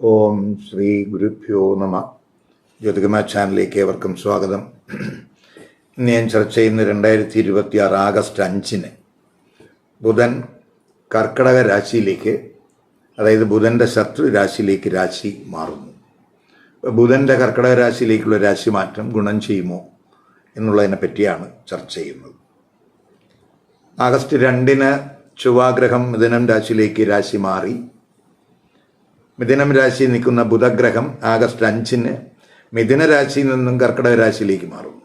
ഓം ശ്രീ ഗുരുഭ്യോ നമ. ജ്യോതികമ ചാനലിലേക്ക് ഏവർക്കും സ്വാഗതം. ഇന്ന് ഞാൻ ചർച്ച ചെയ്യുന്ന 2026 ആഗസ്റ്റ് 5 ബുധൻ കർക്കടക രാശിയിലേക്ക്, അതായത് ബുധൻ്റെ ശത്രു രാശിയിലേക്ക് രാശി മാറുന്നു. ബുധൻ്റെ കർക്കടക രാശിയിലേക്കുള്ള രാശി മാറ്റം ഗുണം ചെയ്യുമോ എന്നുള്ളതിനെ പറ്റിയാണ് ചർച്ച ചെയ്യുന്നത്. ആഗസ്റ്റ് 2 ചൊവ്വാഗ്രഹം മിഥുനം രാശിയിലേക്ക് രാശി മാറി. മിഥുനം രാശിയിൽ നിൽക്കുന്ന ബുധഗ്രഹം ആഗസ്റ്റ് 5 മിഥുന രാശിയിൽ നിന്നും കർക്കിടക രാശിയിലേക്ക് മാറുന്നു.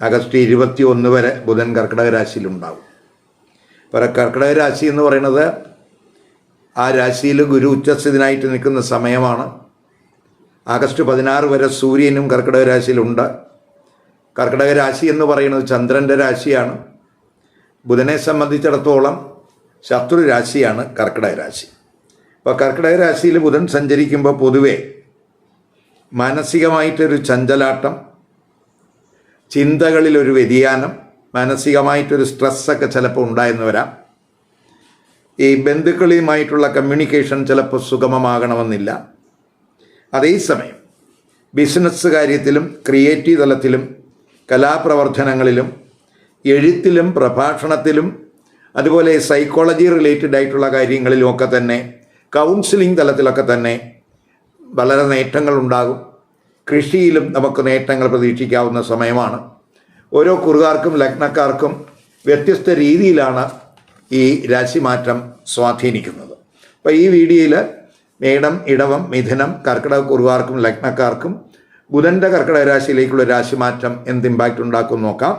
ആഗസ്റ്റ് 21 വരെ ബുധൻ കർക്കിടക രാശിയിലുണ്ടാവും. അപ്പോൾ കർക്കിടക രാശി എന്ന് പറയുന്നത് ആ രാശിയിൽ ഗുരു ഉച്ചസ്ഥിതനായിട്ട് നിൽക്കുന്ന സമയമാണ്. ആഗസ്റ്റ് 16 വരെ സൂര്യനും കർക്കിടക രാശിയിലുണ്ട്. കർക്കിടക രാശി എന്ന് പറയുന്നത് ചന്ദ്രൻ്റെ രാശിയാണ്. ബുധനെ സംബന്ധിച്ചിടത്തോളം ശത്രു രാശിയാണ് കർക്കിടക രാശി. അപ്പോൾ കർക്കിടക രാശിയിൽ ബുധൻ സഞ്ചരിക്കുമ്പോൾ പൊതുവെ മാനസികമായിട്ടൊരു ചഞ്ചലാട്ടം, ചിന്തകളിലൊരു വ്യതിയാനം, മാനസികമായിട്ടൊരു സ്ട്രെസ്സൊക്കെ ചിലപ്പോൾ ഉണ്ടായെന്ന് വരാം. ഈ ബന്ധുക്കളുമായിട്ടുള്ള കമ്മ്യൂണിക്കേഷൻ ചിലപ്പോൾ സുഗമമാകണമെന്നില്ല. അതേസമയം ബിസിനസ് കാര്യത്തിലും ക്രിയേറ്റീവ് തലത്തിലും കലാപ്രവർത്തനങ്ങളിലും എഴുത്തിലും പ്രഭാഷണത്തിലും അതുപോലെ സൈക്കോളജി റിലേറ്റഡ് ആയിട്ടുള്ള കാര്യങ്ങളിലുമൊക്കെ തന്നെ, കൗൺസിലിംഗ് തലത്തിലൊക്കെ തന്നെ വളരെ നേട്ടങ്ങളുണ്ടാകും. കൃഷിയിലും നമുക്ക് നേട്ടങ്ങൾ പ്രതീക്ഷിക്കാവുന്ന സമയമാണ്. ഓരോ കുറുകാർക്കും ലഗ്നക്കാർക്കും വ്യത്യസ്ത രീതിയിലാണ് ഈ രാശിമാറ്റം സ്വാധീനിക്കുന്നത്. അപ്പോൾ ഈ വീഡിയോയിൽ മേടം, ഇടവം, മിഥുനം, കർക്കിടക കുറുകാർക്കും ലഗ്നക്കാർക്കും ബുധൻ്റെ കർക്കിടക രാശിയിലേക്കുള്ള രാശിമാറ്റം എന്ത് ഇമ്പാക്റ്റ് ഉണ്ടാക്കും നോക്കാം.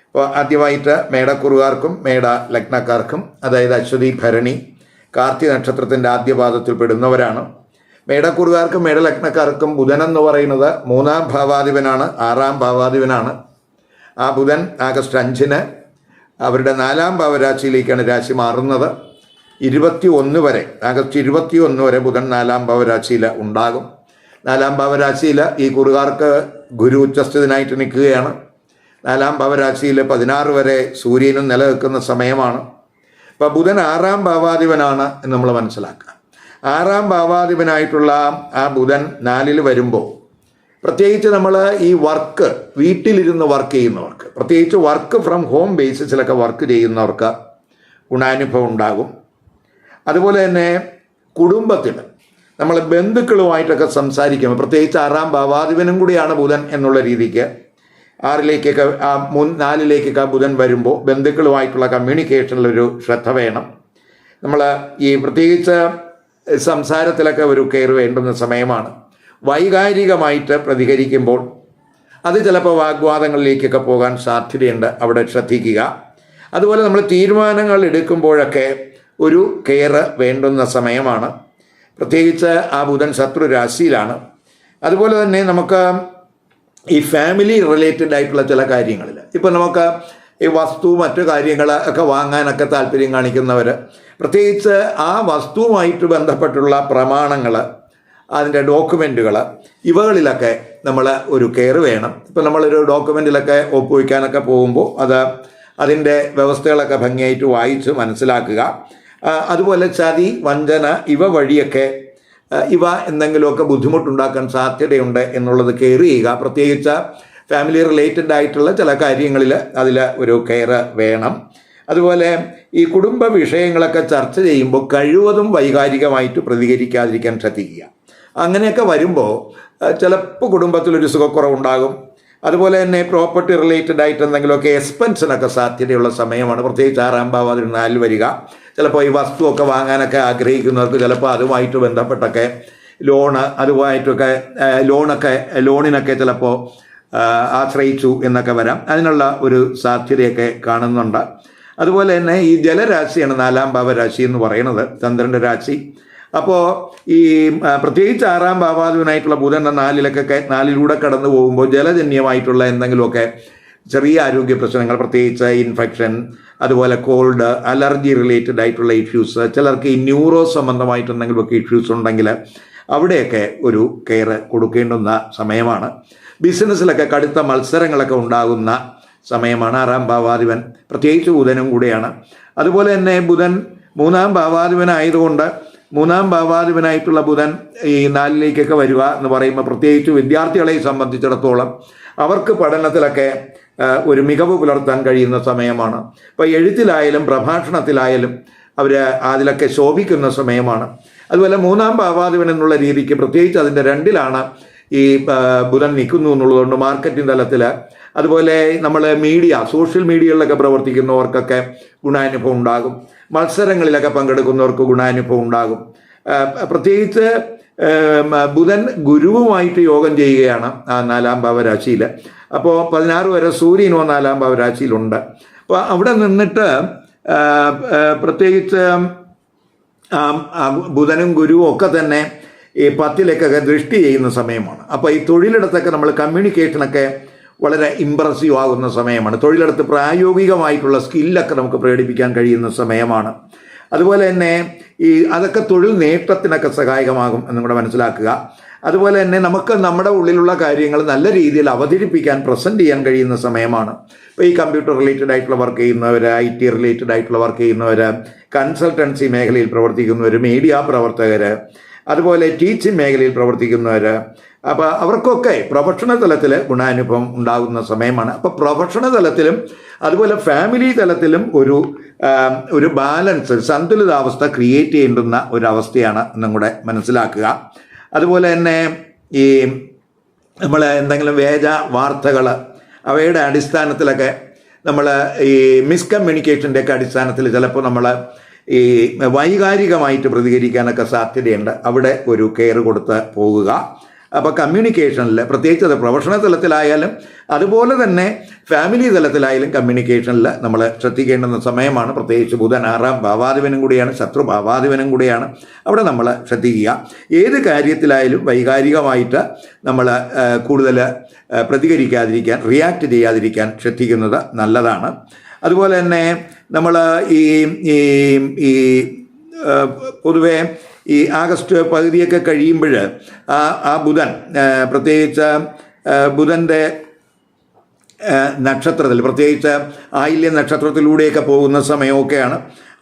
അപ്പോൾ ആദ്യമായിട്ട് മേടക്കുറുകാർക്കും മേട ലഗ്നക്കാർക്കും, അതായത് അശ്വതി, ഭരണി, കാർത്തിക നക്ഷത്രത്തിൻ്റെ ആദ്യ പാദത്തിൽ പെടുന്നവരാണ്. മേടക്കുറുകാർക്കും മേടലഗ്നക്കാർക്കും ബുധൻ എന്ന് പറയുന്നത് 3-ാം ഭാവാധിപനാണ്, 6-ാം ഭാവാധിപനാണ്. ആ ബുധൻ ആഗസ്റ്റ് 5 അവരുടെ 4-ാം ഭാവരാശിയിലേക്കാണ് രാശി മാറുന്നത്. 21 വരെ, ആഗസ്റ്റ് 21 വരെ ബുധൻ 4-ാം ഭാവരാശിയിൽ ഉണ്ടാകും. 4-ാം ഭാവരാശിയിൽ ഈ കുറുകാർക്ക് ഗുരു ഉച്ചസ്ഥിതനായിട്ട് നിൽക്കുകയാണ്. 4-ാം ഭാവരാശിയിൽ 16 വരെ സൂര്യനും നിലനിൽക്കുന്ന സമയമാണ്. അപ്പോൾ ബുധൻ 6-ാം ഭാവാധിപനാണ് എന്ന് നമ്മൾ മനസ്സിലാക്കുക. 6-ാം ഭാവാധിപനായിട്ടുള്ള ആ ബുധൻ 4-ൽ വരുമ്പോൾ, പ്രത്യേകിച്ച് നമ്മൾ ഈ വർക്ക്, വീട്ടിലിരുന്ന് വർക്ക് ചെയ്യുന്നവർക്ക്, പ്രത്യേകിച്ച് വർക്ക് ഫ്രം ഹോം ബേസിസിലൊക്കെ വർക്ക് ചെയ്യുന്നവർക്ക് ഗുണാനുഭവം ഉണ്ടാകും. അതുപോലെ തന്നെ കുടുംബത്തിൽ നമ്മൾ ബന്ധുക്കളുമായിട്ടൊക്കെ സംസാരിക്കുമ്പോൾ, പ്രത്യേകിച്ച് 6-ാം ഭാവാധിപനും കൂടിയാണ് ബുധൻ എന്നുള്ള രീതിക്ക് 6-ലേക്കൊക്കെ 4-ലേക്കൊക്കെ ബുധൻ വരുമ്പോൾ ബന്ധുക്കളുമായിട്ടുള്ള കമ്മ്യൂണിക്കേഷനിലൊരു ശ്രദ്ധ വേണം. നമ്മൾ ഈ പ്രത്യേകിച്ച് സംസാരത്തിലൊക്കെ ഒരു കെയർ വേണ്ടുന്ന സമയമാണ്. വൈകാരികമായിട്ട് പ്രതികരിക്കുമ്പോൾ അത് ചിലപ്പോൾ വാഗ്വാദങ്ങളിലേക്കൊക്കെ പോകാൻ സാധ്യതയുണ്ട്, അവിടെ ശ്രദ്ധിക്കുക. അതുപോലെ നമ്മൾ തീരുമാനങ്ങൾ എടുക്കുമ്പോഴൊക്കെ ഒരു കെയർ വേണ്ടുന്ന സമയമാണ്. പ്രത്യേകിച്ച് ആ ബുധൻ ശത്രു രാശിയിലാണ്. അതുപോലെ തന്നെ നമുക്ക് ഈ ഫാമിലി റിലേറ്റഡ് ആയിട്ടുള്ള ചില കാര്യങ്ങളിൽ, ഇപ്പോൾ നമുക്ക് ഈ വസ്തു, മറ്റു കാര്യങ്ങൾ ഒക്കെ വാങ്ങാനൊക്കെ താല്പര്യം കാണിക്കുന്നവർ, പ്രത്യേകിച്ച് ആ വസ്തുവുമായിട്ട് ബന്ധപ്പെട്ടുള്ള പ്രമാണങ്ങൾ, അതിൻ്റെ ഡോക്യുമെൻറ്റുകൾ, ഇവകളിലൊക്കെ നമ്മൾ ഒരു കെയർ വേണം. ഇപ്പോൾ നമ്മളൊരു ഡോക്യുമെൻറ്റിലൊക്കെ ഒപ്പുവയ്ക്കാനൊക്കെ പോകുമ്പോൾ അതിൻ്റെ വ്യവസ്ഥകളൊക്കെ ഭംഗിയായിട്ട് വായിച്ച് മനസ്സിലാക്കുക. അതുപോലെ ചതി, വഞ്ചന ഇവ വഴിയൊക്കെ എന്തെങ്കിലുമൊക്കെ ബുദ്ധിമുട്ടുണ്ടാക്കാൻ സാധ്യതയുണ്ട് എന്നുള്ളത് കെയർ ചെയ്യുക. പ്രത്യേകിച്ച് ഫാമിലി റിലേറ്റഡ് ആയിട്ടുള്ള ചില കാര്യങ്ങളിൽ അതിൽ ഒരു കെയർ വേണം. അതുപോലെ ഈ കുടുംബ വിഷയങ്ങളൊക്കെ ചർച്ച ചെയ്യുമ്പോൾ കഴിവതും വൈകാരികമായിട്ട് പ്രതികരിക്കാതിരിക്കാൻ ശ്രദ്ധിക്കുക. അങ്ങനെയൊക്കെ വരുമ്പോൾ ചിലപ്പോൾ കുടുംബത്തിലൊരു സുഖക്കുറവുണ്ടാകും. അതുപോലെ തന്നെ പ്രോപ്പർട്ടി റിലേറ്റഡ് ആയിട്ട് എന്തെങ്കിലുമൊക്കെ എക്സ്പെൻസിനൊക്കെ സാധ്യതയുള്ള സമയമാണ്. പ്രത്യേകിച്ച് 6-ാം ഭാവത്തിൽ 4 വരിക. ചിലപ്പോൾ ഈ വസ്തുവൊക്കെ വാങ്ങാനൊക്കെ ആഗ്രഹിക്കുന്നവർക്ക് ചിലപ്പോൾ അതുമായിട്ട് ബന്ധപ്പെട്ടൊക്കെ ലോണിനൊക്കെ ചിലപ്പോൾ ആശ്രയിച്ചു എന്നൊക്കെ വരാം. അതിനുള്ള ഒരു സാധ്യതയൊക്കെ കാണുന്നുണ്ട്. അതുപോലെ തന്നെ ഈ ജലരാശിയാണ് 4-ാം ഭാവരാശി എന്ന് പറയുന്നത്, ചന്ദ്രൻ്റെ രാശി. അപ്പോൾ ഈ പ്രത്യേകിച്ച് 6-ാം ഭാവാധിപനായിട്ടുള്ള ബുധൻ 4-ലൂടെ കടന്നു പോകുമ്പോൾ ജലജന്യമായിട്ടുള്ള എന്തെങ്കിലുമൊക്കെ ചെറിയ ആരോഗ്യ പ്രശ്നങ്ങൾ, പ്രത്യേകിച്ച് ഇൻഫെക്ഷൻ, അതുപോലെ കോൾഡ്, അലർജി റിലേറ്റഡ് ആയിട്ടുള്ള ഇഷ്യൂസ്, ചിലർക്ക് ഈ ന്യൂറോ സംബന്ധമായിട്ട് എന്തെങ്കിലുമൊക്കെ ഇഷ്യൂസ് ഉണ്ടെങ്കിൽ അവിടെയൊക്കെ ഒരു കെയർ കൊടുക്കേണ്ടുന്ന സമയമാണ്. ബിസിനസ്സിലൊക്കെ കടുത്ത മത്സരങ്ങളൊക്കെ ഉണ്ടാകുന്ന സമയമാണ്. 6-ാം ഭാവാധിപൻ പ്രത്യേകിച്ച് ബുധനും കൂടെയാണ്. അതുപോലെ തന്നെ ബുധൻ 3-ാം ഭാവാധിപനായതുകൊണ്ട് മൂന്നാം ഭാവാധിപനായിട്ടുള്ള ബുധൻ ഈ 4ലേക്കൊക്കെ വരിക എന്ന് പറയുമ്പോൾ പ്രത്യേകിച്ച് വിദ്യാർത്ഥികളെ സംബന്ധിച്ചിടത്തോളം അവർക്ക് പഠനത്തിലൊക്കെ ഒരു മികവ് പുലർത്താൻ കഴിയുന്ന സമയമാണ്. ഇപ്പോൾ എഴുത്തിലായാലും പ്രഭാഷണത്തിലായാലും അവർ അതിലൊക്കെ ശോഭിക്കുന്ന സമയമാണ്. അതുപോലെ മൂന്നാം ഭാവാധിപൻ എന്നുള്ള രീതിക്ക് പ്രത്യേകിച്ച് അതിൻ്റെ 2ലാണ് ഈ ബുധൻ നിൽക്കുന്നു എന്നുള്ളതുകൊണ്ട് മാർക്കറ്റിംഗ് തലത്തിൽ, അതുപോലെ നമ്മൾ സോഷ്യൽ മീഡിയകളിലൊക്കെ പ്രവർത്തിക്കുന്നവർക്കൊക്കെ ഗുണാനുഭവം ഉണ്ടാകും. മത്സരങ്ങളിലൊക്കെ പങ്കെടുക്കുന്നവർക്ക് ഗുണാനുഭവം ഉണ്ടാകും. പ്രത്യേകിച്ച് ബുധൻ ഗുരുവുമായിട്ട് യോഗം ചെയ്യുകയാണ് ആ 4ാം ഭാവരാശിയിൽ. അപ്പോൾ 16 വരെ സൂര്യനോ 4ാം ഭാവരാശിയിലുണ്ട്. അപ്പോൾ അവിടെ നിന്നിട്ട് പ്രത്യേകിച്ച് ബുധനും ഗുരുവും ഒക്കെ തന്നെ ഈ 10ലേക്കൊക്കെ ദൃഷ്ടി ചെയ്യുന്ന സമയമാണ്. അപ്പോൾ ഈ തൊഴിലിടത്തൊക്കെ നമ്മൾ കമ്മ്യൂണിക്കേഷനൊക്കെ വളരെ ഇമ്പ്രസീവ് ആകുന്ന സമയമാണ്. തൊഴിലിടത്ത് പ്രായോഗികമായിട്ടുള്ള സ്കില്ലൊക്കെ നമുക്ക് പ്രകടിപ്പിക്കാൻ കഴിയുന്ന സമയമാണ്. അതുപോലെ തന്നെ അതൊക്കെ തൊഴിൽ നേട്ടത്തിനൊക്കെ സഹായകമാകും എന്നും കൂടെ മനസ്സിലാക്കുക. അതുപോലെ തന്നെ നമുക്ക് നമ്മുടെ ഉള്ളിലുള്ള കാര്യങ്ങൾ നല്ല രീതിയിൽ അവതരിപ്പിക്കാൻ പ്രസൻറ്റ് ചെയ്യാൻ കഴിയുന്ന സമയമാണ്. ഇപ്പോൾ ഈ കമ്പ്യൂട്ടർ റിലേറ്റഡ് ആയിട്ടുള്ള വർക്ക് ചെയ്യുന്നവർ, IT റിലേറ്റഡ് ആയിട്ടുള്ള വർക്ക് ചെയ്യുന്നവർ, കൺസൾട്ടൻസി മേഖലയിൽ പ്രവർത്തിക്കുന്നവർ, മീഡിയ പ്രവർത്തകർ, അതുപോലെ ടീച്ചിങ് മേഖലയിൽ പ്രവർത്തിക്കുന്നവർ, അപ്പോൾ അവർക്കൊക്കെ പ്രൊഫഷണൽ തലത്തിൽ ഗുണാനുഭവം ഉണ്ടാകുന്ന സമയമാണ്. അപ്പോൾ പ്രൊഫഷണൽ തലത്തിലും അതുപോലെ ഫാമിലി തലത്തിലും ഒരു ബാലൻസ്, സന്തുലിതാവസ്ഥ ക്രിയേറ്റ് ചെയ്യേണ്ടുന്ന ഒരവസ്ഥയാണ് എന്നും കൂടെ മനസ്സിലാക്കുക. അതുപോലെ തന്നെ ഈ നമ്മൾ എന്തെങ്കിലും വ്യാജ വാർത്തകൾ അവയുടെ അടിസ്ഥാനത്തിലൊക്കെ നമ്മൾ ഈ മിസ്കമ്മ്യൂണിക്കേഷൻ്റെയൊക്കെ അടിസ്ഥാനത്തിൽ ചിലപ്പോൾ നമ്മൾ ഈ വൈകാരികമായിട്ട് പ്രതികരിക്കാനൊക്കെ സാധ്യതയുണ്ട്. അവിടെ ഒരു കെയർ കൊടുത്ത് പോകുക. അപ്പോൾ കമ്മ്യൂണിക്കേഷനിൽ പ്രത്യേകിച്ച് അത് പ്രൊഫഷണൽ തലത്തിലായാലും അതുപോലെ തന്നെ ഫാമിലി തലത്തിലായാലും കമ്മ്യൂണിക്കേഷനിൽ നമ്മൾ ശ്രദ്ധിക്കേണ്ടുന്ന സമയമാണ്. പ്രത്യേകിച്ച് ബുധൻ 6ാം ഭാവാധിപനും കൂടിയാണ്, ശത്രു ഭാവാധിപനും കൂടിയാണ്. അവിടെ നമ്മൾ ശ്രദ്ധിക്കുക. ഏത് കാര്യത്തിലായാലും വൈകാരികമായിട്ട് നമ്മൾ കൂടുതൽ പ്രതികരിക്കാതിരിക്കാൻ, റിയാക്ട് ചെയ്യാതിരിക്കാൻ ശ്രദ്ധിക്കുന്നത് നല്ലതാണ്. അതുപോലെ തന്നെ നമ്മൾ ഈ പൊതുവെ ഈ ആഗസ്റ്റ് പകുതിയൊക്കെ കഴിയുമ്പോൾ ആ ബുധൻ പ്രത്യേകിച്ച് ബുധൻ്റെ നക്ഷത്രത്തിൽ, പ്രത്യേകിച്ച് ആയില്യം നക്ഷത്രത്തിലൂടെയൊക്കെ പോകുന്ന സമയമൊക്കെയാണ്.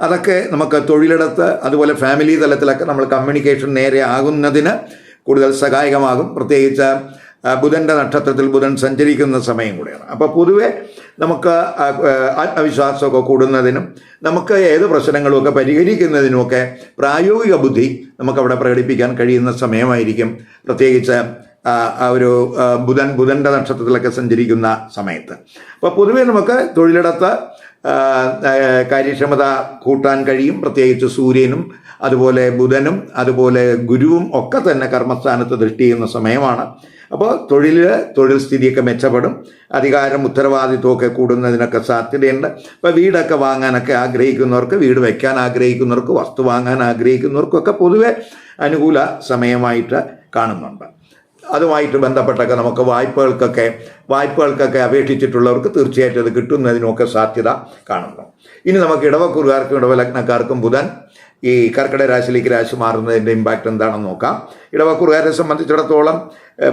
അതൊക്കെ നമുക്ക് തൊഴിലിടത്ത് അതുപോലെ ഫാമിലി തലത്തിലൊക്കെ നമ്മൾ കമ്മ്യൂണിക്കേഷൻ നേരെ ആകുന്നതിന് കൂടുതൽ സഹായകമാകും. പ്രത്യേകിച്ച് ബുധൻ്റെ നക്ഷത്രത്തിൽ ബുധൻ സഞ്ചരിക്കുന്ന സമയം കൂടെയാണ്. അപ്പോൾ പൊതുവെ നമുക്ക് ആത്മവിശ്വാസമൊക്കെ കൂടുന്നതിനും നമുക്ക് ഏത് പ്രശ്നങ്ങളുമൊക്കെ പരിഹരിക്കുന്നതിനുമൊക്കെ പ്രായോഗിക ബുദ്ധി നമുക്കവിടെ പ്രകടിപ്പിക്കാൻ കഴിയുന്ന സമയമായിരിക്കും. പ്രത്യേകിച്ച് ഒരു ബുധൻ്റെ നക്ഷത്രത്തിലൊക്കെ സഞ്ചരിക്കുന്ന സമയത്ത്. അപ്പോൾ പൊതുവെ നമുക്ക് തൊഴിലിടത്ത് കാര്യക്ഷമത കൂട്ടാൻ കഴിയും. പ്രത്യേകിച്ച് സൂര്യനും അതുപോലെ ബുധനും അതുപോലെ ഗുരുവും ഒക്കെ തന്നെ കർമ്മസ്ഥാനത്ത് ദൃഷ്ടി ചെയ്യുന്ന സമയമാണ്. അപ്പോൾ തൊഴിൽ സ്ഥിതിയൊക്കെ മെച്ചപ്പെടും. അധികാരം ഉത്തരവാദിത്വമൊക്കെ കൂടുന്നതിനൊക്കെ സാധ്യതയുണ്ട്. ഇപ്പോൾ വീടൊക്കെ വാങ്ങാനൊക്കെ ആഗ്രഹിക്കുന്നവർക്ക്, വീട് വയ്ക്കാൻ ആഗ്രഹിക്കുന്നവർക്ക്, വസ്തു വാങ്ങാൻ ആഗ്രഹിക്കുന്നവർക്കൊക്കെ പൊതുവെ അനുകൂല സമയമായിട്ട് കാണുന്നുണ്ട്. അതുമായിട്ട് ബന്ധപ്പെട്ടൊക്കെ നമുക്ക് വായ്പകൾക്കൊക്കെ അപേക്ഷിച്ചിട്ടുള്ളവർക്ക് തീർച്ചയായിട്ടും അത് കിട്ടുന്നതിനുമൊക്കെ സാധ്യത കാണുന്നു. ഇനി നമുക്ക് ഇടവക്കൂറുകാർക്കും ഇടവലഗ്നക്കാർക്കും ബുധൻ ഈ കർക്കിടക രാശിയിലേക്ക് രാശി മാറുന്നതിൻ്റെ ഇമ്പാക്റ്റ് എന്താണെന്ന് നോക്കാം. ഇടവക്കൂറുകാരെ സംബന്ധിച്ചിടത്തോളം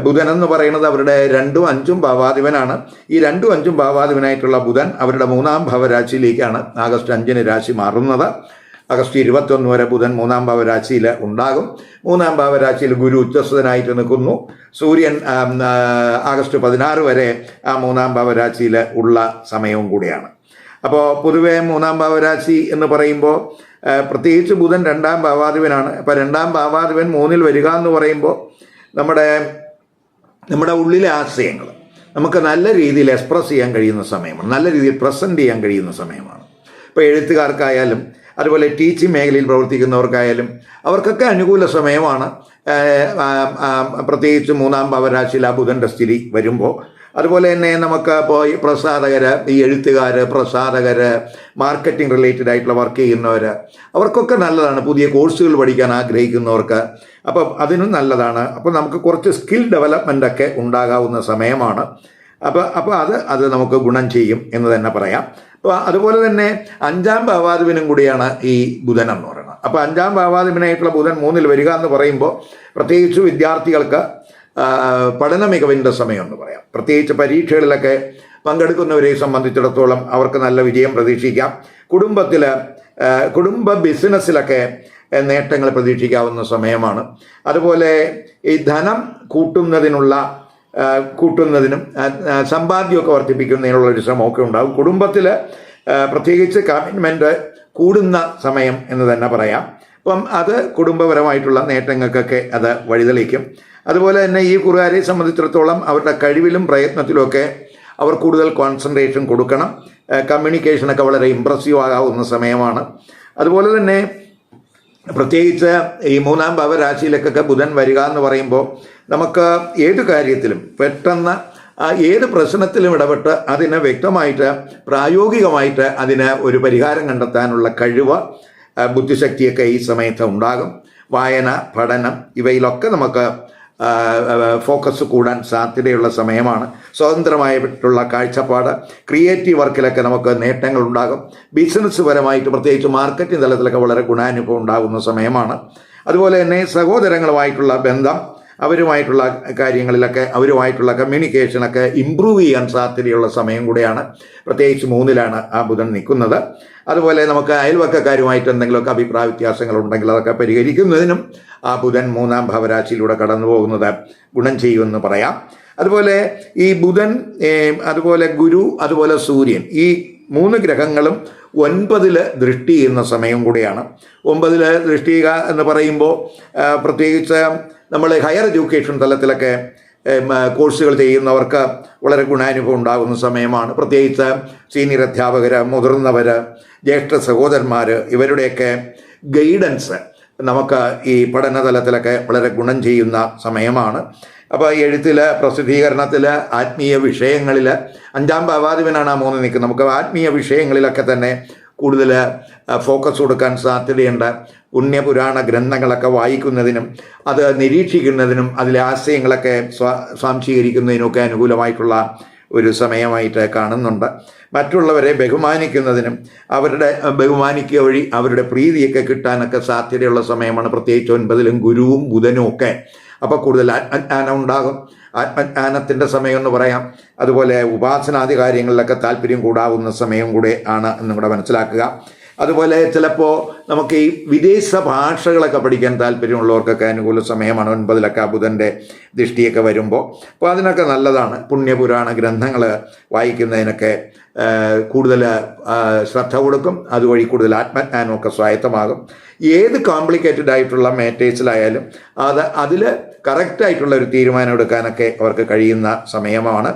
ബുധൻ എന്ന് പറയുന്നത് അവരുടെ 2ഉം 5ഉം ഭാവാധിപനാണ്. ഈ 2ഉം 5ഉം ഭാവാധിപനായിട്ടുള്ള ബുധൻ അവരുടെ 3ാം ഭാവരാശിയിലേക്കാണ് ആഗസ്റ്റ് 5-ന് രാശി മാറുന്നത്. ആഗസ്റ്റ് 21 വരെ ബുധൻ 3ാം ഭാവരാശിയിൽ ഉണ്ടാകും. 3ാം ഭാവരാശിയിൽ ഗുരു ഉച്ചസ്ഥനായിട്ട് നിൽക്കുന്നു. സൂര്യൻ ആഗസ്റ്റ് 16 വരെ ആ 3ാം ഭാവരാശിയിൽ ഉള്ള സമയവും കൂടിയാണ്. അപ്പോൾ പൊതുവെ 3ാം ഭാവരാശി എന്ന് പറയുമ്പോൾ പ്രത്യേകിച്ച് ബുധൻ 2ാം ഭാവാധിപനാണ്. അപ്പോൾ 2ാം ഭാവാധിപൻ 3-ൽ വരിക എന്ന് പറയുമ്പോൾ നമ്മുടെ ഉള്ളിലെ ആശയങ്ങൾ നമുക്ക് നല്ല രീതിയിൽ എക്സ്പ്രസ് ചെയ്യാൻ കഴിയുന്ന സമയമാണ്, നല്ല രീതിയിൽ പ്രസൻറ്റ് ചെയ്യാൻ കഴിയുന്ന സമയമാണ്. ഇപ്പോൾ എഴുത്തുകാർക്കായാലും അതുപോലെ ടീച്ചിങ് മേഖലയിൽ പ്രവർത്തിക്കുന്നവർക്കായാലും അവർക്കൊക്കെ അനുകൂല സമയമാണ്. പ്രത്യേകിച്ച് 3ാം ഭാവരാശിയിൽ ആ ബുധൻ്റെ സ്ഥിതി വരുമ്പോൾ. അതുപോലെ തന്നെ നമുക്ക് ഇപ്പോൾ ഈ പ്രസാധകർ, ഈ എഴുത്തുകാർ, പ്രസാധകർ, മാർക്കറ്റിംഗ് റിലേറ്റഡ് ആയിട്ടുള്ള വർക്ക് ചെയ്യുന്നവർ, അവർക്കൊക്കെ നല്ലതാണ്. പുതിയ കോഴ്സുകൾ പഠിക്കാൻ ആഗ്രഹിക്കുന്നവർക്ക് അപ്പം അതിനും നല്ലതാണ്. അപ്പോൾ നമുക്ക് കുറച്ച് സ്കിൽ ഡെവലപ്മെൻ്റ് ഒക്കെ ഉണ്ടാകാവുന്ന സമയമാണ്. അപ്പോൾ അത് നമുക്ക് ഗുണം ചെയ്യും എന്ന് തന്നെ പറയാം. അപ്പോൾ അതുപോലെ തന്നെ 5ാം ഭാവാധിപനും കൂടിയാണ് ഈ ബുധൻ എന്ന് പറയുന്നത്. അപ്പോൾ 5ാം ഭാവാധിപനായിട്ടുള്ള ബുധൻ 3-ൽ വരിക എന്ന് പറയുമ്പോൾ പ്രത്യേകിച്ച് വിദ്യാർത്ഥികൾക്ക് പഠന മികവിൻ്റെ സമയം എന്ന് പറയാം. പ്രത്യേകിച്ച് പരീക്ഷകളിലൊക്കെ പങ്കെടുക്കുന്നവരെ സംബന്ധിച്ചിടത്തോളം അവർക്ക് നല്ല വിജയം പ്രതീക്ഷിക്കാം. കുടുംബ ബിസിനസ്സിലൊക്കെ നേട്ടങ്ങൾ പ്രതീക്ഷിക്കാവുന്ന സമയമാണ്. അതുപോലെ ഈ ധനം കൂട്ടുന്നതിനും സമ്പാദ്യമൊക്കെ വർദ്ധിപ്പിക്കുന്നതിനുള്ള ഒരു ശ്രമമൊക്കെ ഉണ്ടാകും. കുടുംബത്തിൽ പ്രത്യേകിച്ച് കമ്മിറ്റ്മെൻറ്റ് കൂടുന്ന സമയം എന്ന് തന്നെ പറയാം. അപ്പം അത് കുടുംബപരമായിട്ടുള്ള നേട്ടങ്ങൾക്കൊക്കെ അത് വഴിതെളിക്കും. അതുപോലെ തന്നെ ഈ കുറുകാരെ സംബന്ധിച്ചിടത്തോളം അവരുടെ കഴിവിലും പ്രയത്നത്തിലുമൊക്കെ അവർ കൂടുതൽ കോൺസെൻട്രേഷൻ കൊടുക്കണം. കമ്മ്യൂണിക്കേഷനൊക്കെ വളരെ ഇമ്പ്രസീവ് ആകാവുന്ന സമയമാണ്. അതുപോലെ തന്നെ പ്രത്യേകിച്ച് ഈ 3-ാം ഭാവരാശിയിലേക്കൊക്കെ ബുധൻ വരിക എന്ന് പറയുമ്പോൾ നമുക്ക് ഏത് കാര്യത്തിലും പെട്ടെന്ന് ഏത് പ്രശ്നത്തിലും ഇടപെട്ട് അതിന് വ്യക്തമായിട്ട് പ്രായോഗികമായിട്ട് അതിന് ഒരു പരിഹാരം കണ്ടെത്താനുള്ള കഴിവ്, ബുദ്ധിശക്തിയൊക്കെ ഈ സമയത്ത് ഉണ്ടാകും. വായന, പഠനം ഇവയിലൊക്കെ നമുക്ക് ഫോക്കസ് കൂടാൻ സാധ്യതയുള്ള സമയമാണ്. സ്വതന്ത്രമായിട്ടുള്ള കാഴ്ചപ്പാട്, ക്രിയേറ്റീവ് വർക്കിലൊക്കെ നമുക്ക് നേട്ടങ്ങൾ ഉണ്ടാകും. ബിസിനസ് പരമായിട്ട് പ്രത്യേകിച്ച് മാർക്കറ്റിംഗ് തലത്തിലൊക്കെ വളരെ ഗുണാനുഭവം ഉണ്ടാകുന്ന സമയമാണ്. അതുപോലെ തന്നെ സഹോദരങ്ങളുമായിട്ടുള്ള ബന്ധം, അവരുമായിട്ടുള്ള കാര്യങ്ങളിലൊക്കെ അവരുമായിട്ടുള്ള കമ്മ്യൂണിക്കേഷനൊക്കെ ഇമ്പ്രൂവ് ചെയ്യാൻ സാധ്യതയുള്ള സമയം കൂടെയാണ്. പ്രത്യേകിച്ച് 3-ലാണ് ആ ബുധൻ നിൽക്കുന്നത്. അതുപോലെ നമുക്ക് അയൽവക്കക്കാരുമായിട്ട് എന്തെങ്കിലുമൊക്കെ അഭിപ്രായ വ്യത്യാസങ്ങളുണ്ടെങ്കിൽ അതൊക്കെ പരിഹരിക്കുന്നതിനും ആ ബുധൻ 3-ാം ഭാവരാശിയിലൂടെ കടന്നു പോകുന്നത് ഗുണം ചെയ്യുമെന്ന് പറയാം. അതുപോലെ ഈ ബുധൻ, അതുപോലെ ഗുരു, അതുപോലെ സൂര്യൻ, ഈ 3 ഗ്രഹങ്ങളും 9-ൽ ദൃഷ്ടി ചെയ്യുന്ന സമയം കൂടിയാണ്. 9-ൽ ദൃഷ്ടി ചെയ്യുക എന്ന് പറയുമ്പോൾ പ്രത്യേകിച്ച് നമ്മൾ ഹയർ എഡ്യൂക്കേഷൻ തലത്തിലൊക്കെ കോഴ്സുകൾ ചെയ്യുന്നവർക്ക് വളരെ ഗുണാനുഭവം ഉണ്ടാകുന്ന സമയമാണ്. പ്രത്യേകിച്ച് സീനിയർ അധ്യാപകർ, മുതിർന്നവർ, ജ്യേഷ്ഠ സഹോദരന്മാർ, ഇവരുടെയൊക്കെ ഗൈഡൻസ് നമുക്ക് ഈ പഠനതലത്തിലൊക്കെ വളരെ ഗുണം ചെയ്യുന്ന സമയമാണ്. അപ്പോൾ എഴുത്തിൽ, പ്രസിദ്ധീകരണത്തിൽ, ആത്മീയ വിഷയങ്ങളിൽ 5-ാം ഭാവാധിപനാണ് ആ 3 നിൽക്കുന്നത്. നമുക്ക് ആത്മീയ വിഷയങ്ങളിലൊക്കെ തന്നെ കൂടുതൽ ഫോക്കസ് കൊടുക്കാൻ സാധ്യതയുണ്ട്. പുണ്യപുരാണ ഗ്രന്ഥങ്ങളൊക്കെ വായിക്കുന്നതിനും അത് നിരീക്ഷിക്കുന്നതിനും അതിലെ ആശയങ്ങളൊക്കെ സ്വാംശീകരിക്കുന്നതിനുമൊക്കെ അനുകൂലമായിട്ടുള്ള ഒരു സമയമായിട്ട് കാണുന്നുണ്ട്. മറ്റുള്ളവരെ ബഹുമാനിക്കുന്നതിനും അവരുടെ ബഹുമാനിക്കുക വഴി അവരുടെ പ്രീതിയൊക്കെ കിട്ടാനൊക്കെ സാധ്യതയുള്ള സമയമാണ്. പ്രത്യേകിച്ച് 9-ലും ഗുരുവും ബുധനും ഒക്കെ. അപ്പോൾ കൂടുതൽ ആത്മജ്ഞാനം ഉണ്ടാകും. ആത്മജ്ഞാനത്തിൻ്റെ സമയം എന്ന് പറയാം. അതുപോലെ ഉപാസനാദി കാര്യങ്ങളിലൊക്കെ താല്പര്യം കൂടാവുന്ന സമയം കൂടെ ആണ് എന്നും കൂടെ മനസ്സിലാക്കുക. അതുപോലെ ചിലപ്പോൾ നമുക്ക് ഈ വിദേശ ഭാഷകളൊക്കെ പഠിക്കാൻ താല്പര്യമുള്ളവർക്കൊക്കെ അനുകൂല സമയമാണ്. 9-ലൊക്കെ ബുധൻ്റെ ദൃഷ്ടിയൊക്കെ വരുമ്പോൾ. അപ്പോൾ അതിനൊക്കെ നല്ലതാണ്. പുണ്യപുരാണ ഗ്രന്ഥങ്ങൾ വായിക്കുന്നതിനൊക്കെ കൂടുതൽ ശ്രദ്ധ കൊടുക്കും. അതുവഴി കൂടുതൽ ആത്മജ്ഞാനമൊക്കെ സ്വായത്തമാകും. ഏത് കോംപ്ലിക്കേറ്റഡ് ആയിട്ടുള്ള മാറ്റേഴ്സിലായാലും അതിൽ കറക്റ്റായിട്ടുള്ള ഒരു തീരുമാനം എടുക്കാനൊക്കെ അവർക്ക് കഴിയുന്ന സമയമാണ്.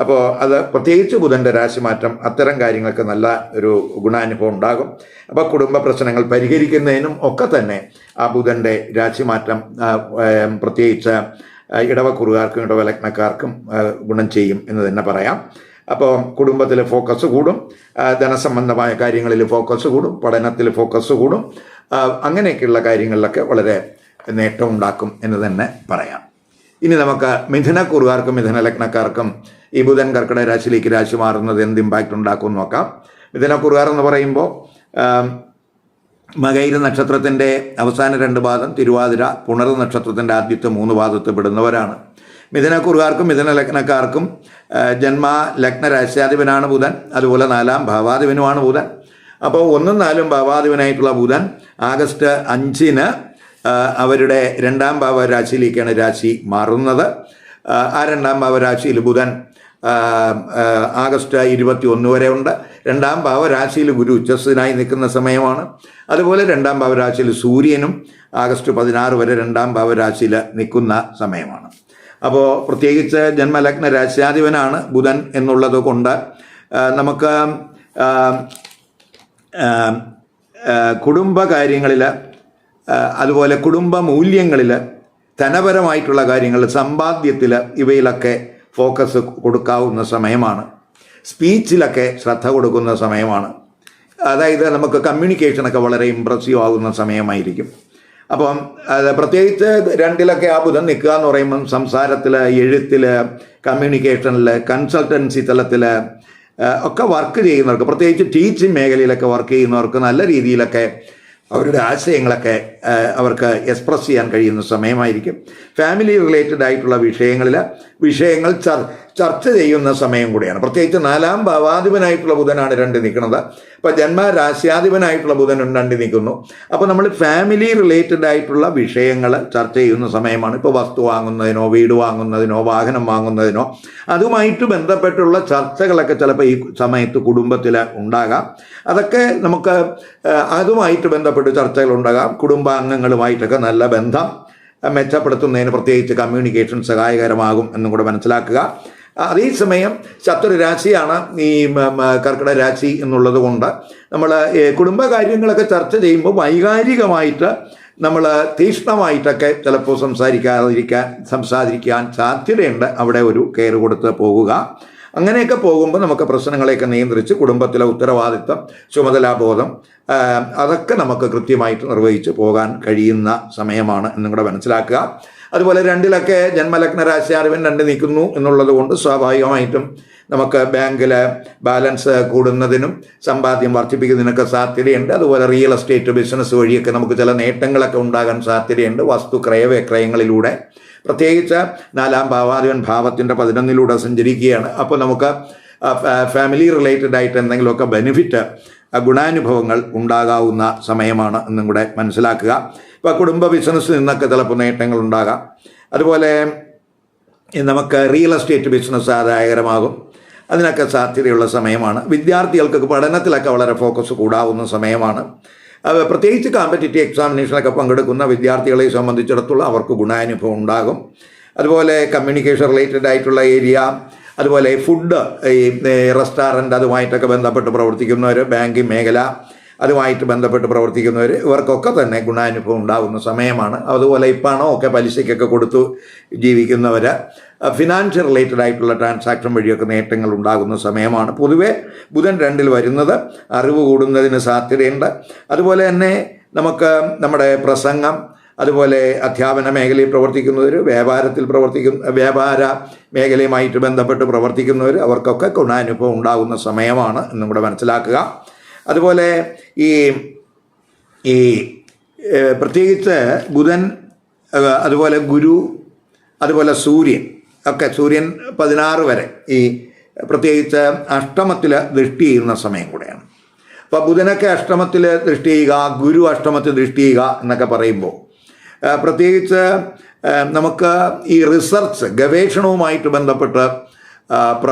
അപ്പോൾ അത് പ്രത്യേകിച്ച് ബുധൻ്റെ രാശിമാറ്റം അത്തരം കാര്യങ്ങൾക്ക് നല്ല ഒരു ഗുണാനുഭവം ഉണ്ടാകും. അപ്പോൾ കുടുംബ പ്രശ്നങ്ങൾ പരിഹരിക്കുന്നതിനും ഒക്കെ തന്നെ ആ ബുധൻ്റെ രാശിമാറ്റം പ്രത്യേകിച്ച് ഇടവക്കുറുകാർക്കും ഇടവലഗ്നക്കാർക്കും ഗുണം ചെയ്യും എന്ന് തന്നെ പറയാം. അപ്പോൾ കുടുംബത്തിൽ ഫോക്കസ് കൂടും, ധനസംബന്ധമായ കാര്യങ്ങളിൽ ഫോക്കസ് കൂടും, പഠനത്തിൽ ഫോക്കസ് കൂടും. അങ്ങനെയൊക്കെയുള്ള കാര്യങ്ങളിലൊക്കെ വളരെ നേട്ടം ഉണ്ടാക്കും എന്ന് തന്നെ പറയാം. ഇനി നമുക്ക് മിഥുനക്കുറുകാർക്കും മിഥുനലഗ്നക്കാർക്കും ഈ ബുധൻ കർക്കിടക രാശിയിലേക്ക് രാശി മാറുന്നത് എന്ത് ഇമ്പാക്റ്റ് ഉണ്ടാക്കും നോക്കാം. മിഥുനക്കുറുകാർ എന്ന് പറയുമ്പോൾ മകയിര നക്ഷത്രത്തിൻ്റെ അവസാന 2 പാദം, തിരുവാതിര, പുണർ നക്ഷത്രത്തിൻ്റെ ആദ്യത്തെ 3 പാദത്തിൽ പെടുന്നവരാണ്. മിഥുനക്കുറുകാർക്കും മിഥുനലഗ്നക്കാർക്കും ജന്മ ലഗ്ന രാശ്യാധിപനാണ് ബുധൻ. അതുപോലെ 4-ാം ഭാവാധിപനുമാണ് ബുധൻ. അപ്പോൾ 1-ഉം 4-ഉം ഭാവാധിപനായിട്ടുള്ള ബുധൻ ആഗസ്റ്റ് 5-ന് അവരുടെ 2-ാം ഭാവരാശിയിലേക്കാണ് രാശി മാറുന്നത്. ആ 2-ാം ഭാവരാശിയിൽ ബുധൻ ആഗസ്റ്റ് 21 വരെ ഉണ്ട്. 2-ാം ഭാവരാശിയിൽ ഗുരു ഉച്ചസ്ഥനായി നിൽക്കുന്ന സമയമാണ്. അതുപോലെ 2-ാം ഭാവരാശിയിൽ സൂര്യനും ആഗസ്റ്റ് 16 വരെ 2-ാം ഭാവരാശിയിൽ നിൽക്കുന്ന സമയമാണ്. അപ്പോൾ പ്രത്യേകിച്ച് ജന്മലഗ്ന രാശ്യാധിപനാണ് ബുധൻ എന്നുള്ളത് കൊണ്ട് നമുക്ക് കുടുംബകാര്യങ്ങളിൽ, അതുപോലെ കുടുംബ മൂല്യങ്ങളിൽ, ധനപരമായിട്ടുള്ള കാര്യങ്ങൾ, സമ്പാദ്യത്തിൽ ഇവയിലൊക്കെ ഫോക്കസ് കൊടുക്കാവുന്ന സമയമാണ്. സ്പീച്ചിലൊക്കെ ശ്രദ്ധ കൊടുക്കുന്ന സമയമാണ്. അതായത് നമുക്ക് കമ്മ്യൂണിക്കേഷനൊക്കെ വളരെ ഇമ്പ്രസീവ് ആകുന്ന സമയമായിരിക്കും. അപ്പം അത് പ്രത്യേകിച്ച് 2-ലൊക്കെ ആ ബുധൻ നിൽക്കുക എന്ന് പറയുമ്പം സംസാരത്തിൽ, എഴുത്തിൽ, കമ്മ്യൂണിക്കേഷനിൽ, കൺസൾട്ടൻസി തലത്തിൽ ഒക്കെ വർക്ക് ചെയ്യുന്നവർക്ക്, പ്രത്യേകിച്ച് ടീച്ചിങ് മേഖലയിലൊക്കെ വർക്ക് ചെയ്യുന്നവർക്ക് നല്ല രീതിയിലൊക്കെ അവരുടെ ആശയങ്ങളൊക്കെ അവർക്ക് എക്സ്പ്രസ് ചെയ്യാൻ കഴിയുന്ന സമയമായിരിക്കും. ഫാമിലി റിലേറ്റഡ് ആയിട്ടുള്ള വിഷയങ്ങൾ ചർച്ച ചെയ്യുന്ന സമയം കൂടിയാണ്. പ്രത്യേകിച്ച് 4-ാം ഭാവാധിപനായിട്ടുള്ള ബുധനാണ് 2 നിൽക്കുന്നത്. അപ്പോൾ ജന്മരാശ്യാധിപനായിട്ടുള്ള ബുധൻ 2 നിൽക്കുന്നു. അപ്പോൾ നമ്മൾ ഫാമിലി റിലേറ്റഡ് ആയിട്ടുള്ള വിഷയങ്ങൾ ചർച്ച ചെയ്യുന്ന സമയമാണ്. ഇപ്പോൾ വസ്തു വാങ്ങുന്നതിനോ വീട് വാങ്ങുന്നതിനോ വാഹനം വാങ്ങുന്നതിനോ അതുമായിട്ട് ബന്ധപ്പെട്ടുള്ള ചർച്ചകളൊക്കെ ചിലപ്പോൾ ഈ സമയത്ത് കുടുംബത്തിൽ ഉണ്ടാകാം. അതൊക്കെ നമുക്ക് അതുമായിട്ട് ബന്ധപ്പെട്ട് ചർച്ചകൾ ഉണ്ടാകാം. കുടുംബാംഗങ്ങളുമായിട്ടൊക്കെ നല്ല ബന്ധം മെച്ചപ്പെടുത്തുന്നതിന് പ്രത്യേകിച്ച് കമ്മ്യൂണിക്കേഷൻ സഹായകരമാകും എന്നും കൂടെ മനസ്സിലാക്കുക. അതേസമയം ശത്രുരാശിയാണ് ഈ കർക്കിടക രാശി എന്നുള്ളത് കൊണ്ട് നമ്മൾ കുടുംബകാര്യങ്ങളൊക്കെ ചർച്ച ചെയ്യുമ്പോൾ വൈകാരികമായിട്ട് നമ്മൾ തീക്ഷ്ണമായിട്ടൊക്കെ ചിലപ്പോൾ സംസാരിക്കാൻ സാധ്യതയുണ്ട്. അവിടെ ഒരു കെയർ കൊടുത്ത് പോകുക. അങ്ങനെയൊക്കെ പോകുമ്പോൾ നമുക്ക് പ്രശ്നങ്ങളെയൊക്കെ നിയന്ത്രിച്ച് കുടുംബത്തിലെ ഉത്തരവാദിത്വം, ചുമതലാബോധം അതൊക്കെ നമുക്ക് കൃത്യമായിട്ട് നിർവഹിച്ച് പോകാൻ കഴിയുന്ന സമയമാണ് എന്നും കൂടെ മനസ്സിലാക്കുക. അതുപോലെ 2-ലൊക്കെ ജന്മലഗ്ന രാശ്യാധിപൻ 2 നിൽക്കുന്നു എന്നുള്ളത് കൊണ്ട് സ്വാഭാവികമായിട്ടും നമുക്ക് ബാങ്കിൽ ബാലൻസ് കൂടുന്നതിനും സമ്പാദ്യം വർദ്ധിപ്പിക്കുന്നതിനൊക്കെ സാധ്യതയുണ്ട്. അതുപോലെ റിയൽ എസ്റ്റേറ്റ് ബിസിനസ് വഴിയൊക്കെ നമുക്ക് ചില നേട്ടങ്ങളൊക്കെ ഉണ്ടാകാൻ സാധ്യതയുണ്ട്. വസ്തു ക്രയവിക്രയങ്ങളിലൂടെ പ്രത്യേകിച്ച് 4-ാം ഭാവാധിപൻ ഭാവത്തിൻ്റെ 11-ലൂടെ സഞ്ചരിക്കുകയാണ്. അപ്പോൾ നമുക്ക് ഫാമിലി റിലേറ്റഡ് ആയിട്ട് എന്തെങ്കിലുമൊക്കെ ബെനിഫിറ്റ് ഗുണാനുഭവങ്ങൾ ഉണ്ടാകാവുന്ന സമയമാണ് എന്നും കൂടെ മനസ്സിലാക്കുക. ഇപ്പോൾ കുടുംബ ബിസിനസ്സിൽ നിന്നൊക്കെ ചിലപ്പോൾ നേട്ടങ്ങൾ ഉണ്ടാകാം. അതുപോലെ നമുക്ക് റിയൽ എസ്റ്റേറ്റ് ബിസിനസ് ആദായകരമാകും. അതിനൊക്കെ സാധ്യതയുള്ള സമയമാണ്. വിദ്യാർത്ഥികൾക്ക് പഠനത്തിലൊക്കെ വളരെ ഫോക്കസ് കൂടാവുന്ന സമയമാണ്. പ്രത്യേകിച്ച് കോമ്പറ്റേറ്റീവ് എക്സാമിനേഷനൊക്കെ പങ്കെടുക്കുന്ന വിദ്യാർത്ഥികളെ സംബന്ധിച്ചിടത്തോളം അവർക്ക് ഗുണാനുഭവം ഉണ്ടാകും. അതുപോലെ കമ്മ്യൂണിക്കേഷൻ റിലേറ്റഡ് ആയിട്ടുള്ള ഏരിയ, അതുപോലെ ഫുഡ്, ഈ റെസ്റ്റോറൻറ്റ് അതുമായിട്ടൊക്കെ ബന്ധപ്പെട്ട് പ്രവർത്തിക്കുന്നവർ, ബാങ്കിങ് മേഖല അതുമായിട്ട് ബന്ധപ്പെട്ട് പ്രവർത്തിക്കുന്നവർ, ഇവർക്കൊക്കെ തന്നെ ഗുണാനുഭവം ഉണ്ടാകുന്ന സമയമാണ്. അതുപോലെ ഈ പണമൊക്കെ പലിശയ്ക്കൊക്കെ കൊടുത്തു ജീവിക്കുന്നവർ, ഫിനാൻഷ്യൽ റിലേറ്റഡ് ആയിട്ടുള്ള ട്രാൻസാക്ഷൻ വഴിയൊക്കെ നേട്ടങ്ങൾ ഉണ്ടാകുന്ന സമയമാണ്. പൊതുവെ ബുധൻ 2-ൽ വരുന്നത് അറിവ് കൂടുന്നതിന് സാധ്യതയുണ്ട്. അതുപോലെ തന്നെ നമുക്ക് നമ്മുടെ പ്രസംഗം, അതുപോലെ അധ്യാപന മേഖലയിൽ പ്രവർത്തിക്കുന്നവർ, വ്യാപാര മേഖലയുമായിട്ട് ബന്ധപ്പെട്ട് പ്രവർത്തിക്കുന്നവർ, അവർക്കൊക്കെ ഗുണാനുഭവം ഉണ്ടാകുന്ന സമയമാണ് എന്നും കൂടെ മനസ്സിലാക്കുക. അതുപോലെ ഈ പ്രത്യേകിച്ച് ബുധൻ, അതുപോലെ ഗുരു, അതുപോലെ സൂര്യൻ 16 വരെ ഈ പ്രത്യേകിച്ച് അഷ്ടമത്തിൽ ദൃഷ്ടി ചെയ്യുന്ന സമയം കൂടെയാണ്. അപ്പോൾ ബുധനൊക്കെ അഷ്ടമത്തിൽ ദൃഷ്ടി ചെയ്യുക, ഗുരു അഷ്ടമത്തിൽ ദൃഷ്ടി ചെയ്യുക എന്നൊക്കെ പറയുമ്പോൾ പ്രത്യേകിച്ച് നമുക്ക് ഈ റിസർച്ച്, ഗവേഷണവുമായിട്ട് ബന്ധപ്പെട്ട്